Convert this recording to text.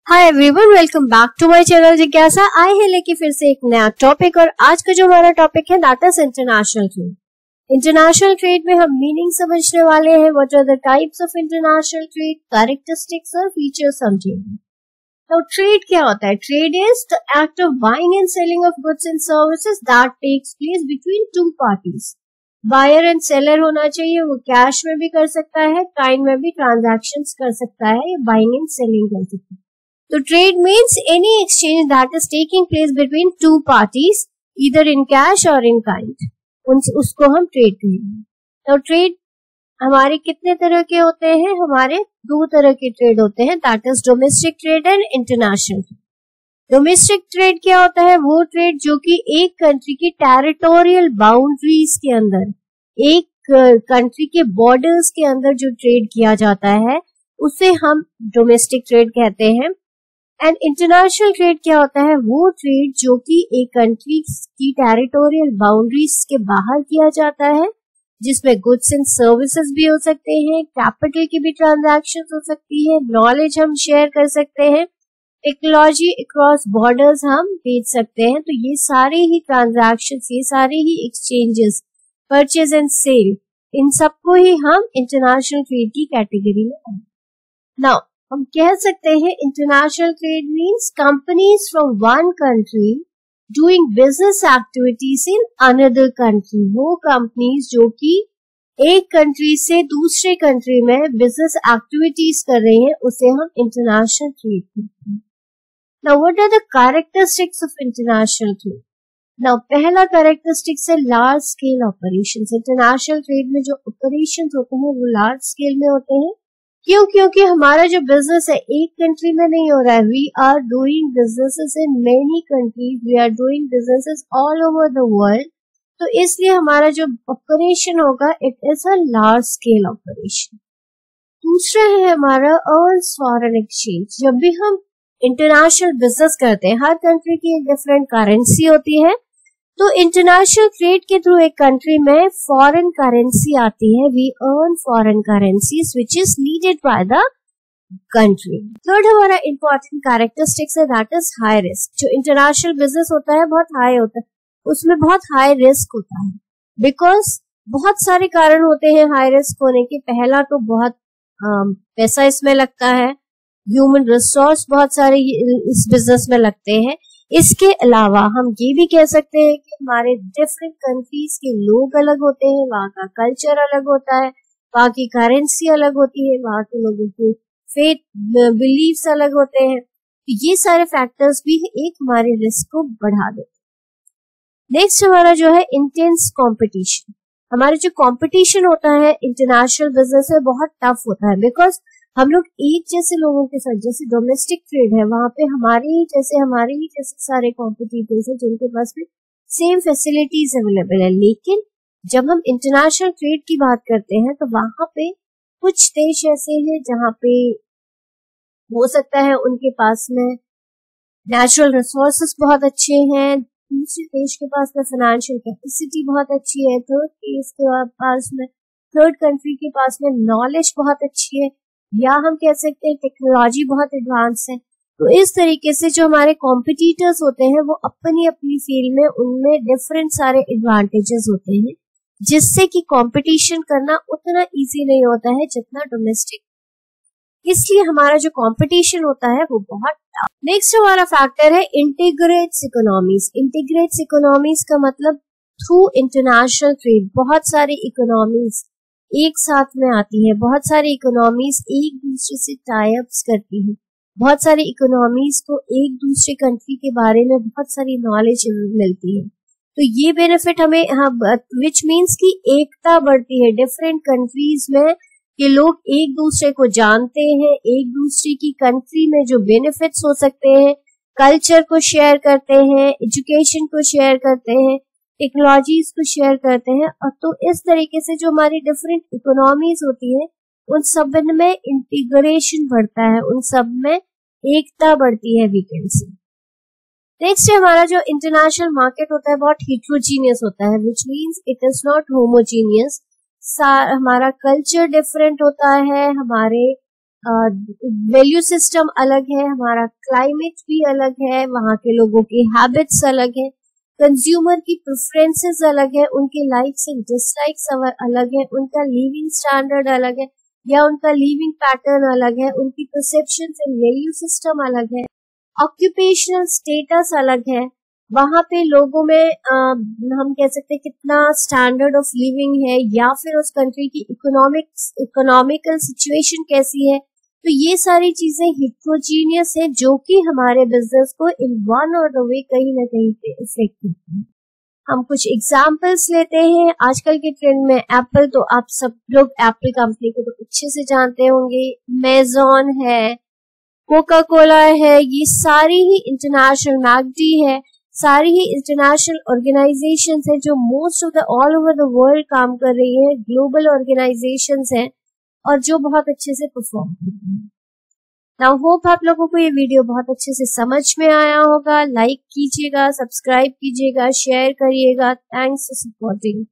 Hi everyone, welcome back to my channel जिज्ञासा। आए हैं लेके फिर से एक नया टॉपिक, और आज का जो हमारा टॉपिक है that is international trade. International trade में हम मीनिंग समझने वाले हैं, what are the types of international trade, characteristics और फीचर्स समझेंगे। तो ट्रेड क्या होता है? Trade is the act of buying and selling of goods and services that takes place between two parties. Buyer and seller होना चाहिए, वो cash में भी कर सकता है, टाइम में भी ट्रांजैक्शंस कर सकता है, या बाइंग एंड सेलिंग कर सकता है। तो trade means any exchange that is taking place between two parties either in cash और इन काइंड, उसको हम ट्रेड कहेंगे। तो ट्रेड हमारे कितने तरह के होते हैं? हमारे दो तरह के ट्रेड होते हैं, that is domestic trade and international trade. Domestic trade क्या होता है? वो ट्रेड जो कि एक कंट्री की टेरिटोरियल बाउंड्रीज के अंदर, एक कंट्री के बॉर्डर्स के अंदर जो ट्रेड किया जाता है उसे हम डोमेस्टिक ट्रेड कहते हैं। एंड इंटरनेशनल ट्रेड क्या होता है? वो ट्रेड जो कि एक कंट्री की टेरिटोरियल बाउंड्रीज के बाहर किया जाता है, जिसमें गुड्स एंड सर्विसेज भी हो सकते हैं, कैपिटल की भी ट्रांजैक्शन हो सकती है, नॉलेज हम शेयर कर सकते हैं, टेक्नोलॉजी अक्रॉस बॉर्डर्स हम बेच सकते हैं। तो ये सारे ही ट्रांजैक्शन, ये सारे ही एक्सचेंजेस, परचेज एंड सेल, इन सबको ही हम इंटरनेशनल ट्रेड की कैटेगरी में। नाउ हम कह सकते हैं international trade means companies from one country doing business activities in another country. वो कंपनीज जो कि एक कंट्री से दूसरे कंट्री में बिजनेस एक्टिविटीज कर रही हैं, उसे हम इंटरनेशनल ट्रेड कहते हैं। Now what are the characteristics of international trade? Now पहला कैरेक्टरिस्टिक्स है large scale operations. International trade में जो ऑपरेशंस होते हैं वो लार्ज स्केल में होते हैं। क्यों? क्योंकि हमारा जो बिजनेस है एक कंट्री में नहीं हो रहा है, we are doing businesses in many countries, we are doing businesses all over the world. तो इसलिए हमारा जो ऑपरेशन होगा it is a large scale operation. दूसरा है हमारा अर्न्स फॉरेन एक्सचेंज। जब भी हम इंटरनेशनल बिजनेस करते हैं, हर कंट्री की एक डिफरेंट करेंसी होती है, तो इंटरनेशनल ट्रेड के थ्रू एक कंट्री में फॉरेन करेंसी आती है। We earn foreign currencies which is needed by the country. Third हमारा इंपॉर्टेंट कैरेक्टरिस्टिक्स है दैट इज हाई रिस्क। जो इंटरनेशनल बिजनेस होता है बहुत हाई होता है, उसमें बहुत हाई रिस्क होता है, बिकॉज बहुत सारे कारण होते हैं हाई रिस्क होने के। पहला तो बहुत पैसा इसमें लगता है, ह्यूमन रिसोर्स बहुत सारे इस बिजनेस में लगते हैं। इसके अलावा हम ये भी कह सकते हैं कि हमारे डिफरेंट कंट्रीज के लोग अलग होते हैं, वहाँ का कल्चर अलग होता है, वहाँ की करेंसी अलग होती है, वहाँ के लोगों के फेथ बिलीफ्स अलग होते हैं। तो ये सारे फैक्टर्स भी एक हमारे रिस्क को बढ़ा देते हैं। नेक्स्ट हमारा जो है इंटेंस कंपटीशन। हमारा जो कंपटीशन होता है इंटरनेशनल बिजनेस में बहुत टफ होता है, बिकॉज हम लोग एक जैसे लोगों के साथ, जैसे डोमेस्टिक ट्रेड है वहां पे हमारे ही जैसे सारे कॉम्पिटिटर्स हैं जिनके पास में सेम फैसिलिटीज अवेलेबल है। लेकिन जब हम इंटरनेशनल ट्रेड की बात करते हैं तो वहां पे कुछ देश ऐसे हैं जहां पे हो सकता है उनके पास में नेचुरल रिसोर्सेस बहुत अच्छे हैं, दूसरे देश के पास में फाइनेंशियल कैपेसिटी बहुत अच्छी है, थर्ड कंट्री के पास में नॉलेज बहुत अच्छी है, या हम कह सकते हैं टेक्नोलॉजी बहुत एडवांस है। तो इस तरीके से जो हमारे कॉम्पिटिटर्स होते हैं वो अपनी अपनी फील्ड में, उनमें डिफरेंट सारे एडवांटेजेस होते हैं, जिससे कि कंपटीशन करना उतना इजी नहीं होता है जितना डोमेस्टिक। इसलिए हमारा जो कंपटीशन होता है वो बहुत टफ। नेक्स्ट हमारा फैक्टर है इंटीग्रेट्स इकोनॉमीज। इंटीग्रेट्स इकोनॉमीज का मतलब थ्रू इंटरनेशनल ट्रेड बहुत सारी इकोनॉमीज एक साथ में आती है, बहुत सारी इकोनॉमीज एक दूसरे से टाई अप्स करती है, बहुत सारी इकोनॉमीज को एक दूसरे कंट्री के बारे में बहुत सारी नॉलेज मिलती है। तो ये बेनिफिट हमें विच मीन्स की एकता बढ़ती है। डिफरेंट कंट्रीज में के लोग एक दूसरे को जानते हैं, एक दूसरे की कंट्री में जो बेनिफिट्स हो सकते हैं, कल्चर को शेयर करते हैं, एजुकेशन को शेयर करते हैं, टेक्नोलॉजीज को शेयर करते हैं। और तो इस तरीके से जो हमारी डिफरेंट इकोनॉमीज होती है उन सब में इंटीग्रेशन बढ़ता है, उन सब में एकता बढ़ती है, वी कैन से। नेक्स्ट हमारा जो इंटरनेशनल मार्केट होता है बहुत हिट्रोजीनियस होता है, which means it is not homogeneous. हमारा कल्चर डिफरेंट होता है, हमारे वैल्यू सिस्टम अलग है, हमारा क्लाइमेट भी अलग है, वहाँ के लोगों की हैबिट्स अलग है, कंज्यूमर की प्रेफरेंसेस अलग है, उनके लाइक्स एंड डिसलाइक्स अलग है, उनका लिविंग स्टैंडर्ड अलग है या उनका लिविंग पैटर्न अलग है, उनकी परसेप्शंस एंड वैल्यू सिस्टम अलग है, ऑक्यूपेशनल स्टेटस अलग है, वहाँ पे लोगों में हम कह सकते हैं कितना स्टैंडर्ड ऑफ लिविंग है या फिर उस कंट्री की इकोनॉमिकल सिचुएशन कैसी है। तो ये सारी चीजें हिट्रोजीनियस है जो कि हमारे बिजनेस को इन वन और द वे कहीं ना कहीं पे इफेक्ट करती है। हम कुछ एग्जाम्पल्स लेते हैं। आजकल के ट्रेंड में एप्पल, तो आप सब लोग एप्पल कंपनी को तो अच्छे से जानते होंगे। मेजॉन है, कोका कोला है, ये सारी ही इंटरनेशनल, मैकडी है, सारी ही इंटरनेशनल ऑर्गेनाइजेशंस हैं जो most of the all over the world काम कर रही है, ग्लोबल ऑर्गेनाइजेशंस हैं और जो बहुत अच्छे से परफॉर्म कर रही है। नाउ होप आप लोगों को ये वीडियो बहुत अच्छे से समझ में आया होगा। लाइक कीजिएगा, सब्सक्राइब कीजिएगा, शेयर करिएगा। Thanks for supporting.